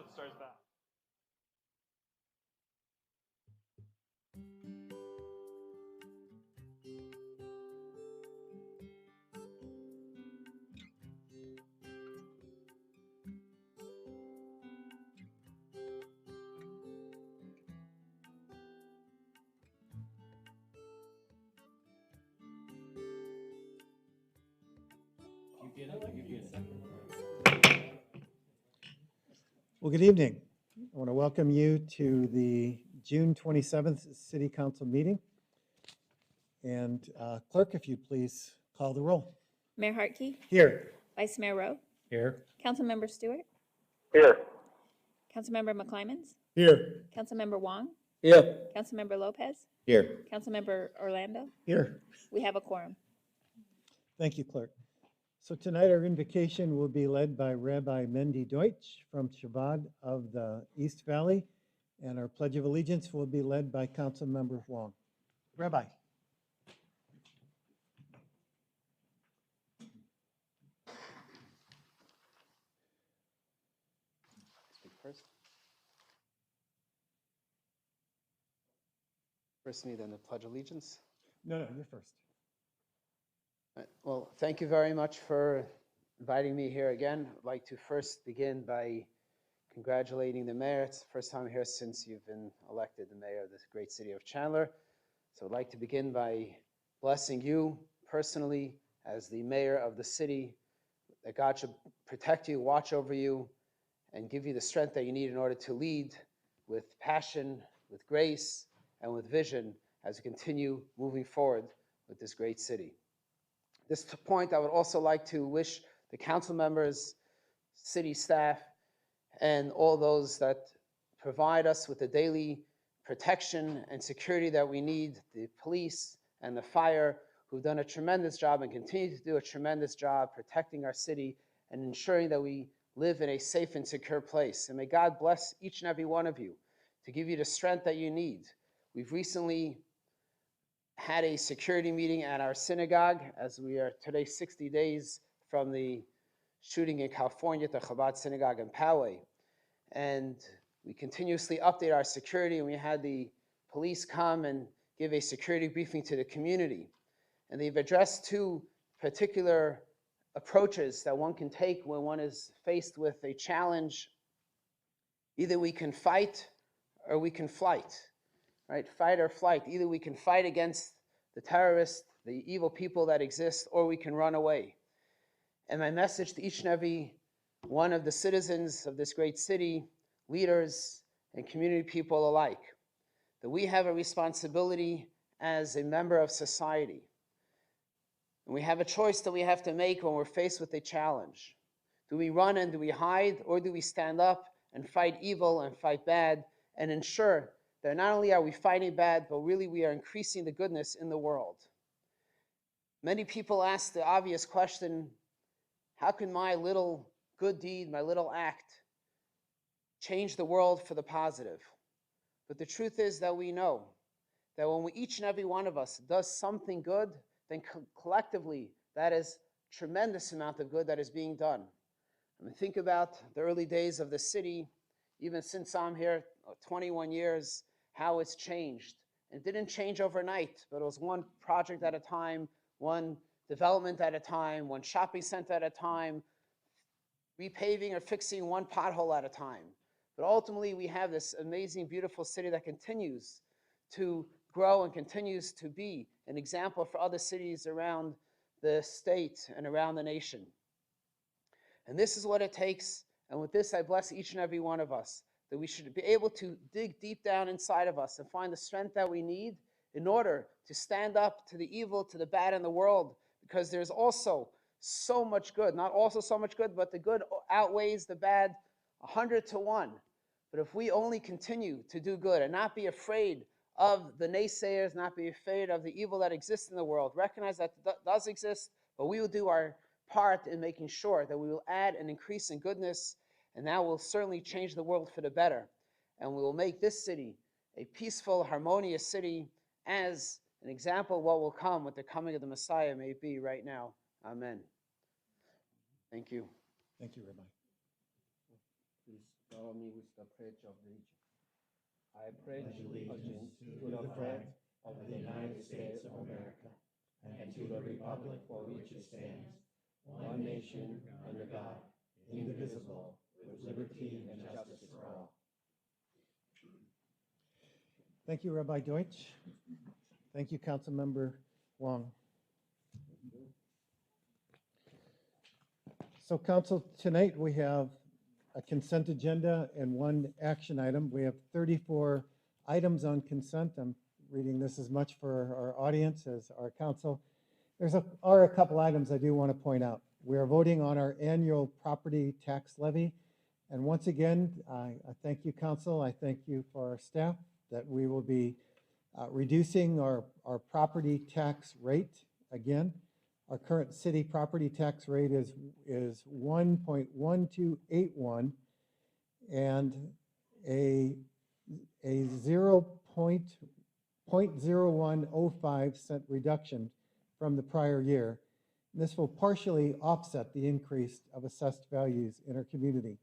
it starts back. Well, good evening. I want to welcome you to the June 27th City Council meeting. And clerk, if you'd please call the roll. Mayor Hartke, Here. Vice Mayor Rowe, Here. Councilmember Stewart, Here. Councilmember McClymans, Here. Councilmember Wong, Here. Councilmember Lopez, Here. Councilmember Orlando. Here. We have a quorum. Thank you, clerk. So tonight our invocation will be led by Rabbi Mendy Deutsch from Chabad of the East Valley, and our Pledge of Allegiance will be led by Councilmember Wong. Rabbi. Speak first. First me, then the Pledge of Allegiance. No, you're first. All right. Well, thank you very much for inviting me here again. I'd like to first begin by congratulating the mayor. It's the first time here since you've been elected the mayor of this great city of Chandler. So I'd like to begin by blessing you personally as the mayor of the city, that God should protect you, watch over you, and give you the strength that you need in order to lead with passion, with grace, and with vision as we continue moving forward with this great city. At this point, I would also like to wish the council members, city staff, and all those that provide us with the daily protection and security that we need, the police and the fire, who've done a tremendous job and continue to do a tremendous job protecting our city and ensuring that we live in a safe and secure place. And may God bless each and every one of you to give you the strength that you need. We've recently had a security meeting at our synagogue as we are today 60 days from the shooting in California at the Chabad synagogue in Poway. And we continuously update our security, and we had the police come and give a security briefing to the community. And they've addressed two particular approaches that one can take when one is faced with a challenge. Either we can fight or we can flight, right? Fight or flight. Either we can fight against the terrorists, the evil people that exist, or we can run away. And my message to each and every one of the citizens of this great city, leaders and community people alike, that we have a responsibility as a member of society. And we have a choice that we have to make when we're faced with a challenge. Do we run and do we hide, or do we stand up and fight evil and fight bad and ensure that not only are we fighting bad, but really we are increasing the goodness in the world? Many people ask the obvious question, how can my little good deed, my little act, change the world for the positive? But the truth is that we know that when each and every one of us does something good, then collectively that is a tremendous amount of good that is being done. I mean, think about the early days of the city, even since I'm here 21 years, how it's changed. It didn't change overnight, but it was one project at a time, one development at a time, one shopping center at a time, repaving or fixing one pothole at a time. But ultimately, we have this amazing, beautiful city that continues to grow and continues to be an example for other cities around the state and around the nation. And this is what it takes. And with this, I bless each and every one of us, that we should be able to dig deep down inside of us and find the strength that we need in order to stand up to the evil, to the bad in the world, because there's also so much good. Not also so much good, but the good outweighs the bad 100 to 1. But if we only continue to do good and not be afraid of the naysayers, not be afraid of the evil that exists in the world, recognize that does exist, but we will do our part in making sure that we will add an increase in goodness, and that will certainly change the world for the better. And we will make this city a peaceful, harmonious city, as an example of what will come with the coming of the Messiah may be right now. Amen. Thank you. Thank you, Rabbi. Follow me with the Pledge of Allegiance. I pledge allegiance to the flag of the United States of America and to the republic for which it stands, one nation under God, indivisible, with liberty and justice for all. Thank you, Rabbi Deutsch. Thank you, Councilmember Wong. So council, tonight we have a consent agenda and one action item. We have 34 items on consent. I'm reading this as much for our audience as our council. Are a couple items I do want to point out. We are voting on our annual property tax levy. And once again, I thank you, council. I thank you for our staff that we will be reducing our property tax rate again. Our current city property tax rate is 1.1281 and a 0.0105 cent reduction from the prior year. This will partially offset the increase of assessed values in our community.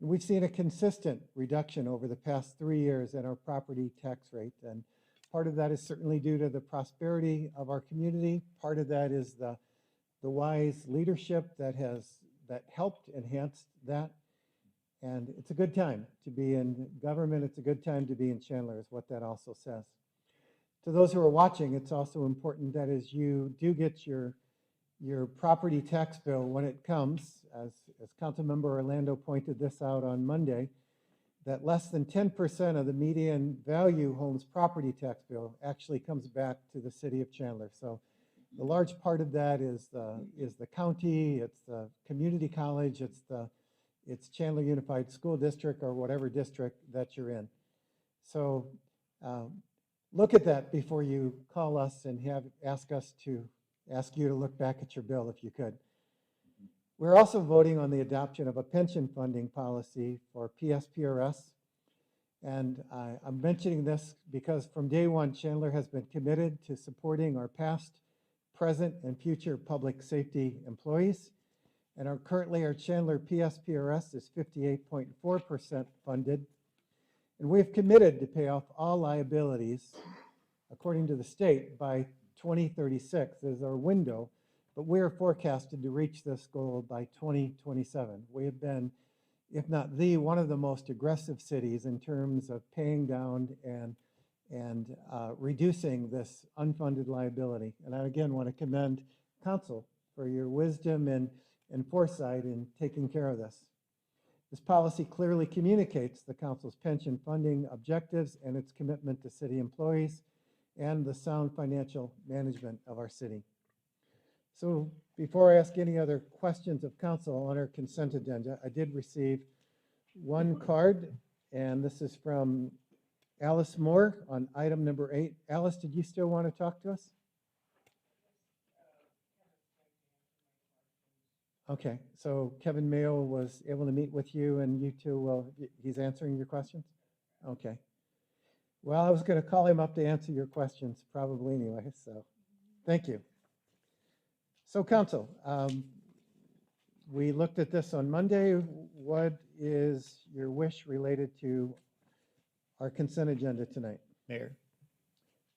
And we've seen a consistent reduction over the past 3 years in our property tax rate. And part of that is certainly due to the prosperity of our community. Part of that is the wise leadership that helped enhance that. And it's a good time to be in government. It's a good time to be in Chandler is what that also says. To those who are watching, it's also important that as you do get your property tax bill when it comes, as Councilmember Orlando pointed this out on Monday, that less than 10% of the median value home's property tax bill actually comes back to the city of Chandler. So the large part of that is the county, it's the community college, it's Chandler Unified School District or whatever district that you're in. So look at that before you call us and ask you to look back at your bill if you could. We're also voting on the adoption of a pension funding policy for PSPRS. And I'm mentioning this because from day one, Chandler has been committed to supporting our past, present, and future public safety employees. And currently our Chandler PSPRS is 58.4% funded. And we've committed to pay off all liabilities, according to the state, by 2036 is our window, but we are forecasted to reach this goal by 2027. We have been, if not one of the most aggressive cities in terms of paying down and reducing this unfunded liability. And I again want to commend council for your wisdom and foresight in taking care of this. This policy clearly communicates the council's pension funding objectives and its commitment to city employees and the sound financial management of our city. So before I ask any other questions of council on our consent agenda, I did receive one card, and this is from Alice Moore on item number 8. Alice, did you still want to talk to us? Okay, so Kevin Mayo was able to meet with you and you two, he's answering your questions? Okay. Well, I was going to call him up to answer your questions probably anyway, so thank you. So council, we looked at this on Monday. What is your wish related to our consent agenda tonight? Mayor.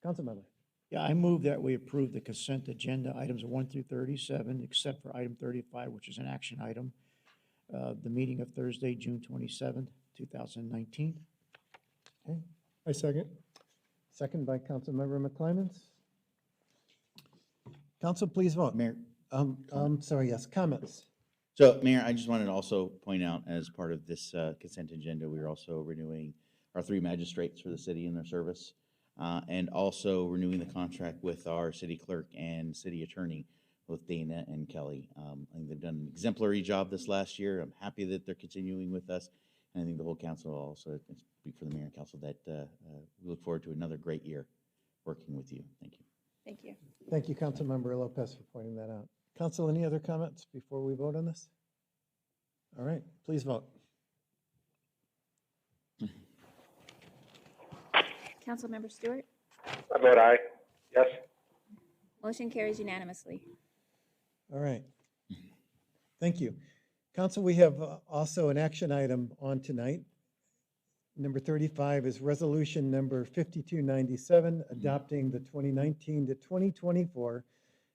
Councilmember. Yeah, I move that we approve the consent agenda items 1 through 37, except for item 35, which is an action item. The meeting of Thursday, June 27th, 2019. Okay. I second. Second by Councilmember McClymans. Council, please vote. Mayor. Sorry, yes, comments. So, Mayor, I just wanted to also point out, as part of this consent agenda, we are also renewing our 3 magistrates for the city in their service, and also renewing the contract with our city clerk and city attorney, both Dana and Kelly. I think they've done an exemplary job this last year. I'm happy that they're continuing with us, and I think the whole council also, speak for the mayor and council, that we look forward to another great year working with you. Thank you. Thank you. Thank you, Councilmember Lopez, for pointing that out. Council, any other comments before we vote on this? All right, please vote. Councilmember Stewart. I vote aye. Yes. Motion carries unanimously. All right. Thank you. Council, we have also an action item on tonight. Number 35 is resolution number 5297, adopting the 2019 to 2024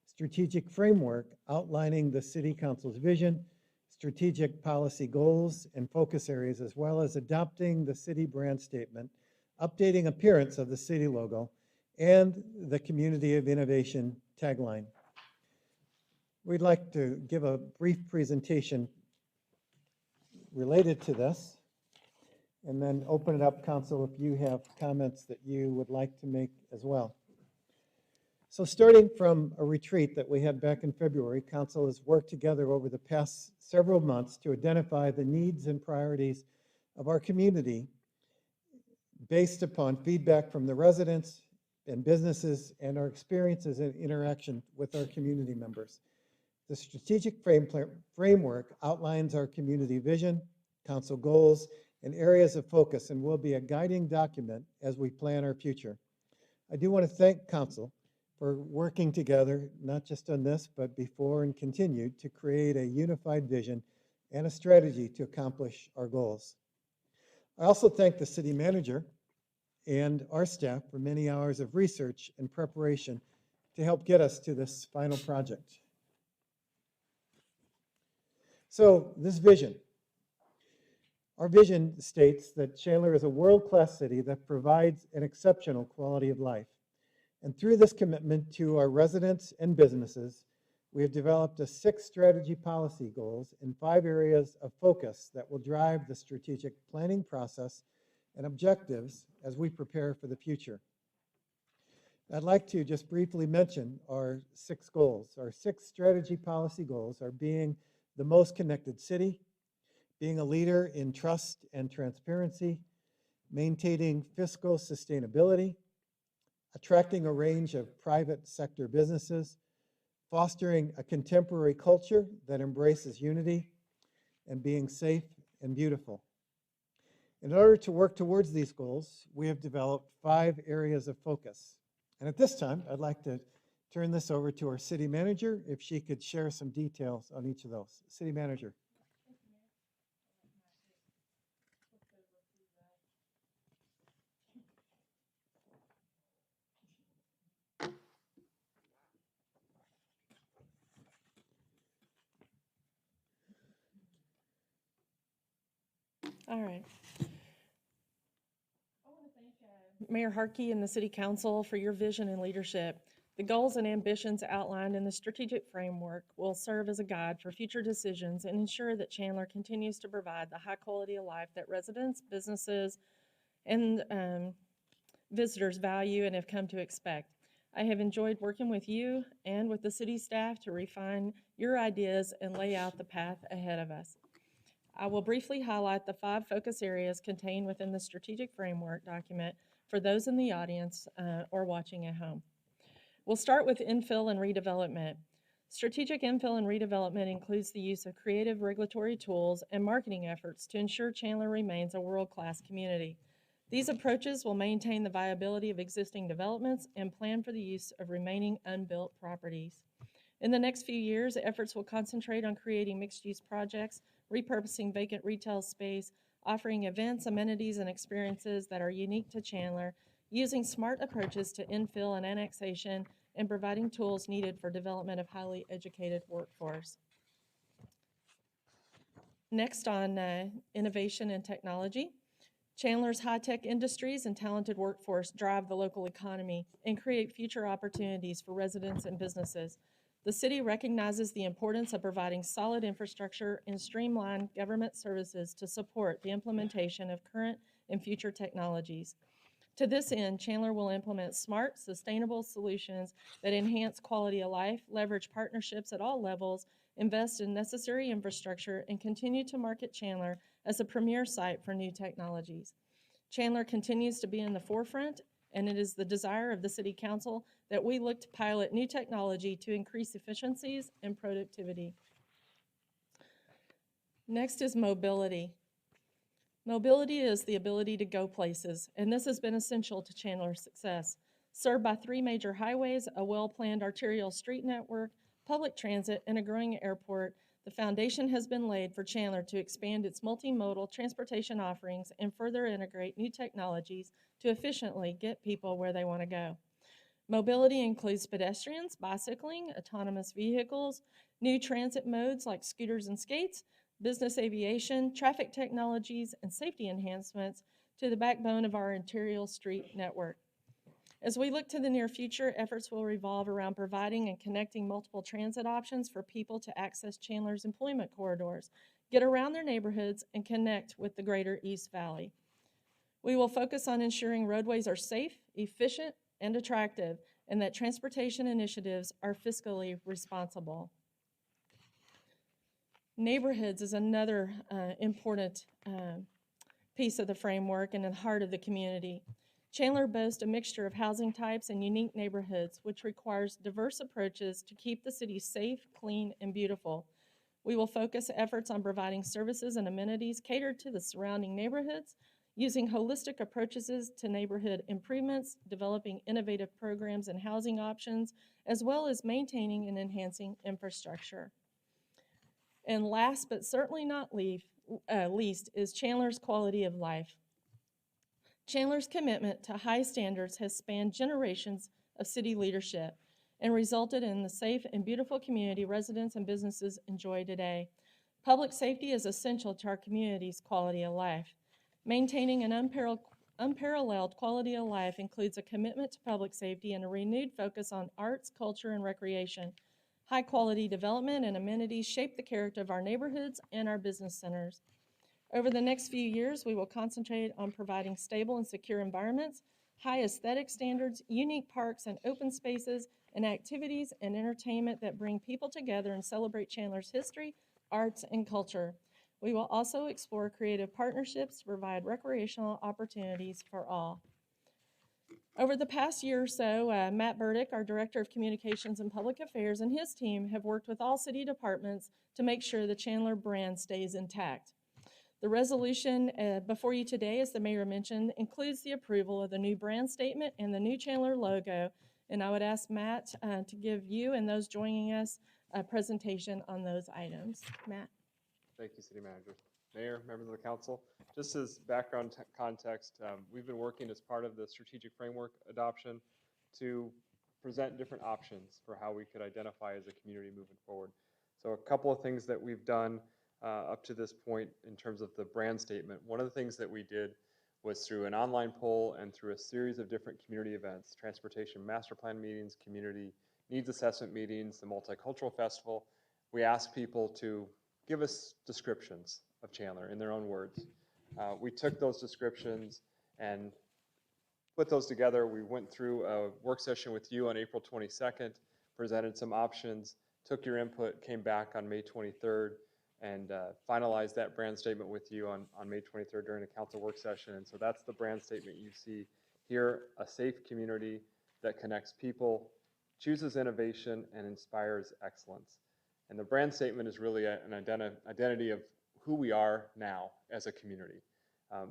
strategic framework outlining the city council's vision, strategic policy goals, and focus areas, as well as adopting the city brand statement, updating appearance of the city logo, and the Community of Innovation tagline. We'd like to give a brief presentation related to this, and then open it up, council, if you have comments that you would like to make as well. So starting from a retreat that we had back in February, council has worked together over the past several months to identify the needs and priorities of our community based upon feedback from the residents and businesses and our experiences and interaction with our community members. The strategic framework outlines our community vision, council goals, and areas of focus, and will be a guiding document as we plan our future. I do want to thank council for working together, not just on this, but before and continued to create a unified vision and a strategy to accomplish our goals. I also thank the city manager and our staff for many hours of research and preparation to help get us to this final project. So this vision, our vision states that Chandler is a world-class city that provides an exceptional quality of life. And through this commitment to our residents and businesses, we have developed 6 strategy policy goals in 5 areas of focus that will drive the strategic planning process and objectives as we prepare for the future. I'd like to just briefly mention our 6 goals. Our 6 strategy policy goals are being the most connected city, being a leader in trust and transparency, maintaining fiscal sustainability, attracting a range of private sector businesses, fostering a contemporary culture that embraces unity, and being safe and beautiful. In order to work towards these goals, we have developed 5 areas of focus. And at this time, I'd like to turn this over to our city manager, if she could share some details on each of those. City manager. All right. I want to thank Mayor Harkey and the City Council for your vision and leadership. The goals and ambitions outlined in the strategic framework will serve as a guide for future decisions and ensure that Chandler continues to provide the high quality of life that residents, businesses, and visitors value and have come to expect. I have enjoyed working with you and with the city staff to refine your ideas and lay out the path ahead of us. I will briefly highlight the 5 focus areas contained within the strategic framework document for those in the audience or watching at home. We'll start with infill and redevelopment. Strategic infill and redevelopment includes the use of creative regulatory tools and marketing efforts to ensure Chandler remains a world-class community. These approaches will maintain the viability of existing developments and plan for the use of remaining unbuilt properties. In the next few years, efforts will concentrate on creating mixed-use projects, repurposing vacant retail space, offering events, amenities, and experiences that are unique to Chandler, using smart approaches to infill and annexation, and providing tools needed for development of highly educated workforce. Next on innovation and technology. Chandler's high-tech industries and talented workforce drive the local economy and create future opportunities for residents and businesses. The city recognizes the importance of providing solid infrastructure and streamlined government services to support the implementation of current and future technologies. To this end, Chandler will implement smart, sustainable solutions that enhance quality of life, leverage partnerships at all levels, invest in necessary infrastructure, and continue to market Chandler as a premier site for new technologies. Chandler continues to be in the forefront, and it is the desire of the City Council that we look to pilot new technology to increase efficiencies and productivity. Next is mobility. Mobility is the ability to go places, and this has been essential to Chandler's success. Served by 3 major highways, a well-planned arterial street network, public transit, and a growing airport, The foundation has been laid for Chandler to expand its multimodal transportation offerings and further integrate new technologies to efficiently get people where they want to go. Mobility includes pedestrians, bicycling, autonomous vehicles, new transit modes like scooters and skates, business aviation, traffic technologies, and safety enhancements to the backbone of our arterial street network. As we look to the near future, efforts will revolve around providing and connecting multiple transit options for people to access Chandler's employment corridors, get around their neighborhoods, and connect with the greater East Valley. We will focus on ensuring roadways are safe, efficient, and attractive, and that transportation initiatives are fiscally responsible. Neighborhoods is another important piece of the framework and in the heart of the community. Chandler boasts a mixture of housing types and unique neighborhoods, which requires diverse approaches to keep the city safe, clean, and beautiful. We will focus efforts on providing services and amenities catered to the surrounding neighborhoods, using holistic approaches to neighborhood improvements, developing innovative programs and housing options, as well as maintaining and enhancing infrastructure. And last but certainly not least is Chandler's quality of life. Chandler's commitment to high standards has spanned generations of city leadership and resulted in the safe and beautiful community residents and businesses enjoy today. Public safety is essential to our community's quality of life. Maintaining an unparalleled quality of life includes a commitment to public safety and a renewed focus on arts, culture, and recreation. High-quality development and amenities shape the character of our neighborhoods and our business centers. Over the next few years, we will concentrate on providing stable and secure environments, high aesthetic standards, unique parks and open spaces, and activities and entertainment that bring people together and celebrate Chandler's history, arts, and culture. We will also explore creative partnerships to provide recreational opportunities for all. Over the past year or so, Matt Burdick, our Director of Communications and Public Affairs, and his team have worked with all city departments to make sure the Chandler brand stays intact. The resolution before you today, as the mayor mentioned, includes the approval of the new brand statement and the new Chandler logo. And I would ask Matt to give you and those joining us a presentation on those items. Matt. Thank you, City Manager. Mayor, members of the council, just as background context, we've been working as part of the strategic framework adoption to present different options for how we could identify as a community moving forward. So a couple of things that we've done up to this point in terms of the brand statement. One of the things that we did was through an online poll and through a series of different community events, transportation master plan meetings, community needs assessment meetings, the multicultural festival. We asked people to give us descriptions of Chandler in their own words. We took those descriptions and put those together. We went through a work session with you on April 22nd, presented some options, took your input, came back on May 23rd, and finalized that brand statement with you on May 23rd during a council work session. And so that's the brand statement you see here: a safe community that connects people, chooses innovation, and inspires excellence. And the brand statement is really an identity of who we are now as a community.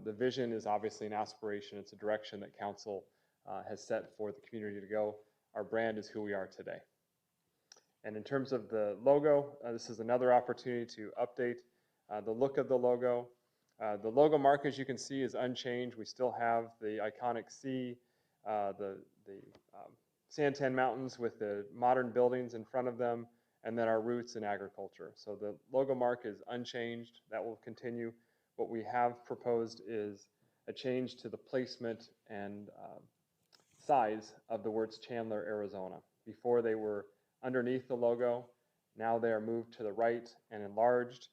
The vision is obviously an aspiration. It's a direction that council has set for the community to go. Our brand is who we are today. And in terms of the logo, this is another opportunity to update the look of the logo. The logo mark, as you can see, is unchanged. We still have the iconic C, the Santan Mountains with the modern buildings in front of them, and then our roots in agriculture. So the logo mark is unchanged. That will continue. What we have proposed is a change to the placement and size of the words Chandler, Arizona. Before they were underneath the logo. Now they are moved to the right and enlarged.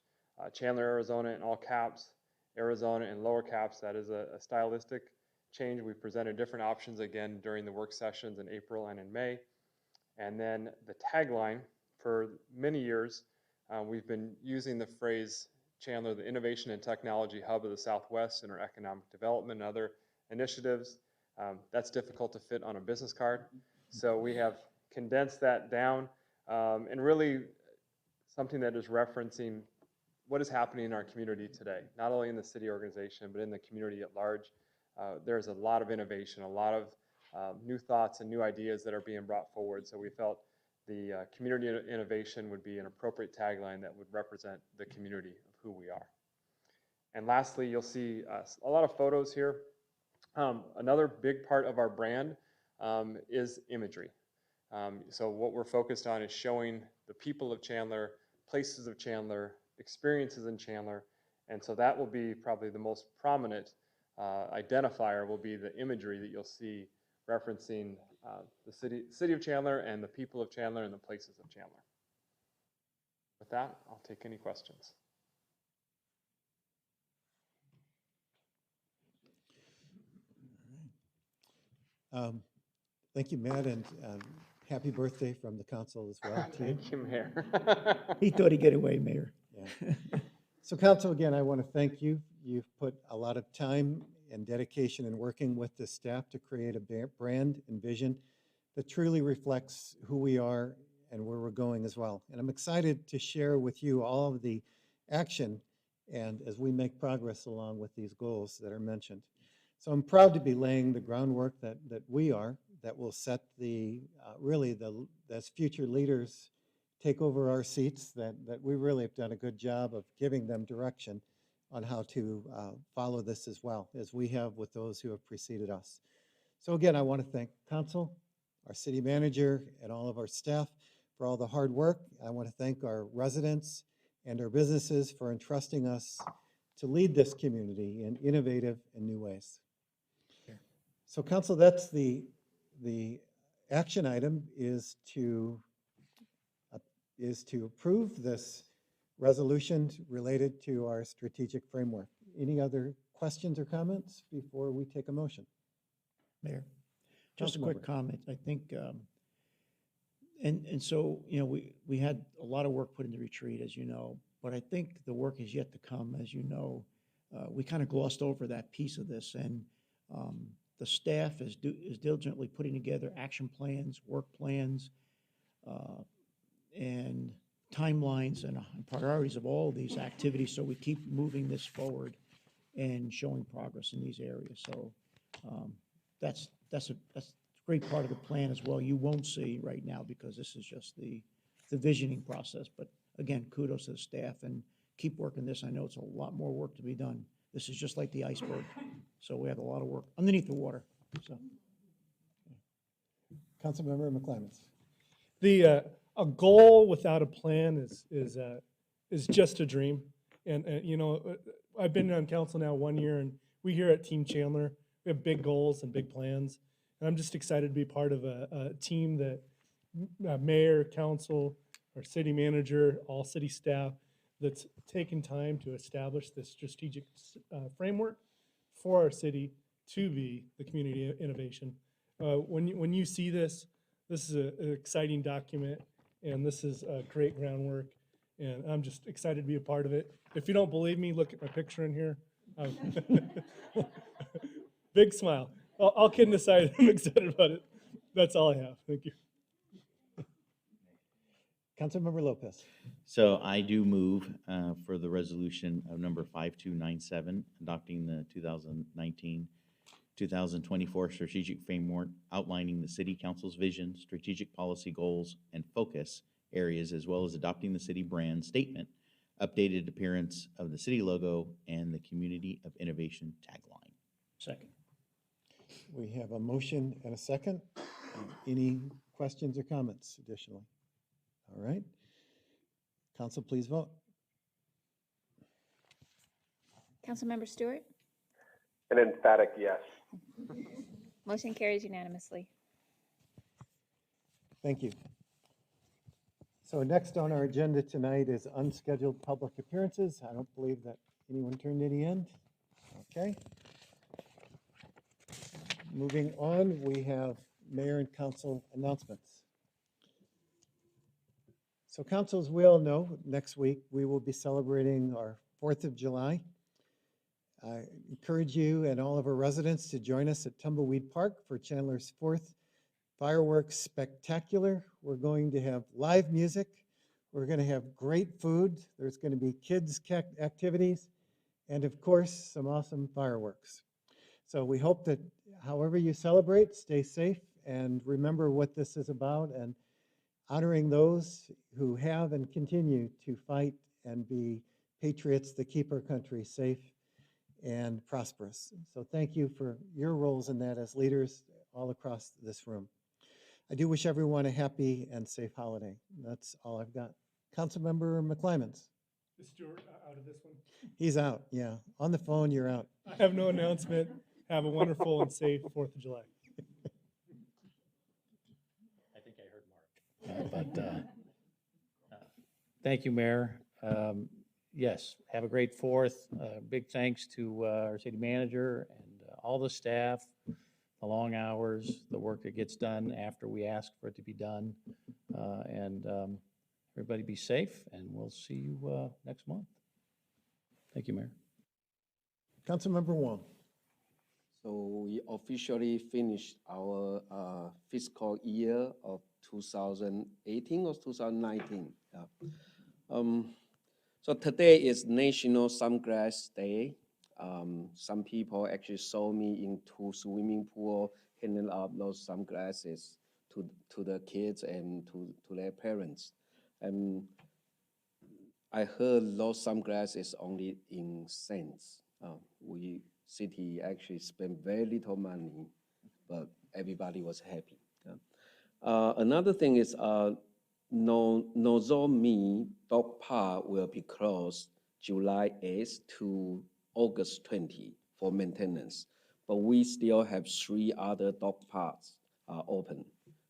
Chandler, Arizona in all caps, Arizona in lower caps. That is a stylistic change. We presented different options again during the work sessions in April and in May. And then the tagline, for many years, we've been using the phrase Chandler, the innovation and technology hub of the Southwest in our economic development and other initiatives. That's difficult to fit on a business card. So we have condensed that down and really something that is referencing what is happening in our community today, not only in the city organization, but in the community at large. There's a lot of innovation, a lot of new thoughts and new ideas that are being brought forward. So we felt the community innovation would be an appropriate tagline that would represent the community of who we are. And lastly, you'll see a lot of photos here. Another big part of our brand is imagery. So what we're focused on is showing the people of Chandler, places of Chandler, experiences in Chandler. And so that will be probably the most prominent identifier will be the imagery that you'll see referencing the city of Chandler and the people of Chandler and the places of Chandler. With that, I'll take any questions. Thank you, Matt, and happy birthday from the council as well to you. Thank you, Mayor. He thought he'd get away, Mayor. Yeah. So council, again, I want to thank you. You've put a lot of time and dedication in working with the staff to create a brand and vision that truly reflects who we are and where we're going as well. And I'm excited to share with you all of the action and as we make progress along with these goals that are mentioned. So I'm proud to be laying the groundwork that will set the, really, as future leaders take over our seats, that we really have done a good job of giving them direction on how to follow this as well, as we have with those who have preceded us. So again, I want to thank council, our city manager, and all of our staff for all the hard work. I want to thank our residents and our businesses for entrusting us to lead this community in innovative and new ways. So council, that's the action item is to approve this resolution related to our strategic framework. Any other questions or comments before we take a motion? Mayor, just a quick Councilmember. comment. I think, and so, you know, we had a lot of work put into retreat, as you know, but I think the work is yet to come, as you know. We kind of glossed over that piece of this, and the staff is diligently putting together action plans, work plans, and timelines and priorities of all these activities, so we keep moving this forward and showing progress in these areas. So that's a great part of the plan as well. You won't see right now because this is just the visioning process. But again, kudos to the staff and keep working this. I know it's a lot more work to be done. This is just like the iceberg. So we have a lot of work underneath the water. So, Councilmember McClemens. A goal without a plan is just a dream. And you know, I've been on council now 1 year, and we here at Team Chandler, we have big goals and big plans. And I'm just excited to be part of a team that mayor, council, our city manager, all city staff, that's taken time to establish this strategic framework for our city to be the community innovation. When you see this is an exciting document, and this is great groundwork, and I'm just excited to be a part of it. If you don't believe me, look at my picture in here. Big smile. All kidding aside, I'm excited about it. That's all I have. Thank you. Councilmember Lopez. So I do move for the resolution of number 5297, adopting the 2019-2024 strategic framework, outlining the city council's vision, strategic policy goals, and focus areas, as well as adopting the city brand statement, updated appearance of the city logo, and the community of innovation tagline. second. We have a motion and a second. Any questions or comments additionally? All right. Council, please vote. Councilmember Stewart. An emphatic yes. Motion carries unanimously. Thank you. So next on our agenda tonight is unscheduled public appearances. I don't believe that anyone turned any in. Okay. Moving on, we have mayor and council announcements. So council, as we all know, next week we will be celebrating our 4th of July. I encourage you and all of our residents to join us at Tumbleweed Park for Chandler's 4th Fireworks Spectacular. We're going to have live music. We're going to have great food. There's going to be kids' activities, and of course, some awesome fireworks. So we hope that however you celebrate, stay safe and remember what this is about. And honoring those who have and continue to fight and be patriots that keep our country safe and prosperous. So thank you for your roles in that as leaders all across this room. I do wish everyone a happy and safe holiday. That's all I've got. Councilmember McClymans. Is Stuart out of this one? He's out, yeah. On the phone, you're out. I have no announcement. Have a wonderful and safe 4th of July. I think I heard Mark. Thank you, Mayor. Yes, have a great 4th. Big thanks to our city manager and all the staff, the long hours, the work that gets done after we ask for it to be done. And everybody be safe, and we'll see you next month. Thank you, Mayor. Councilmember Wong. So we officially finished our fiscal year of 2018 or 2019. Yeah. So today is National Sunglass Day. Some people actually saw me into swimming pool handing out those sunglasses to the kids and to their parents. And I heard those sunglasses only in cents. We city actually spent very little money, but everybody was happy. Yeah. Another thing is Nozomi Dog Park will be closed July 8th to August 20 for maintenance, but we still have 3 other dog parks open.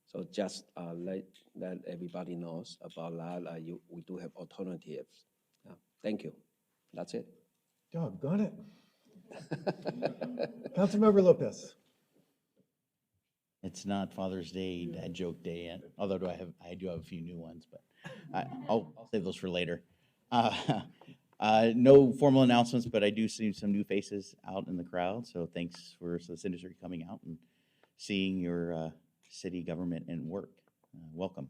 So just let everybody knows about that. We do have alternatives. Thank you. That's it. Doggone it. Councilmember Lopez. It's not Father's Day, Dad joke day yet, although I do have a few new ones, but I'll save those for later. No formal announcements, but I do see some new faces out in the crowd, so thanks for this industry coming out and seeing your city government and work. Welcome.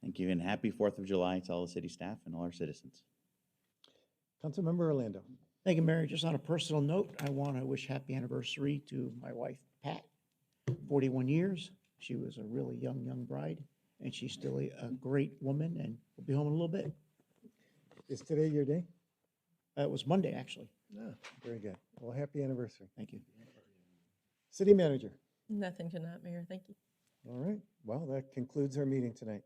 Thank you, and happy 4th of July to all the city staff and all our citizens. Councilmember Orlando. Thank you, Mary. Just on a personal note, I want to wish happy anniversary to my wife, Pat. 41 years. She was a really young bride, and she's still a great woman, and we'll be home in a little bit. Is today your day? It was Monday, actually. No, very good. Well, happy anniversary. Thank you. City manager. Nothing tonight, Mayor. Thank you. All right. Well, that concludes our meeting tonight.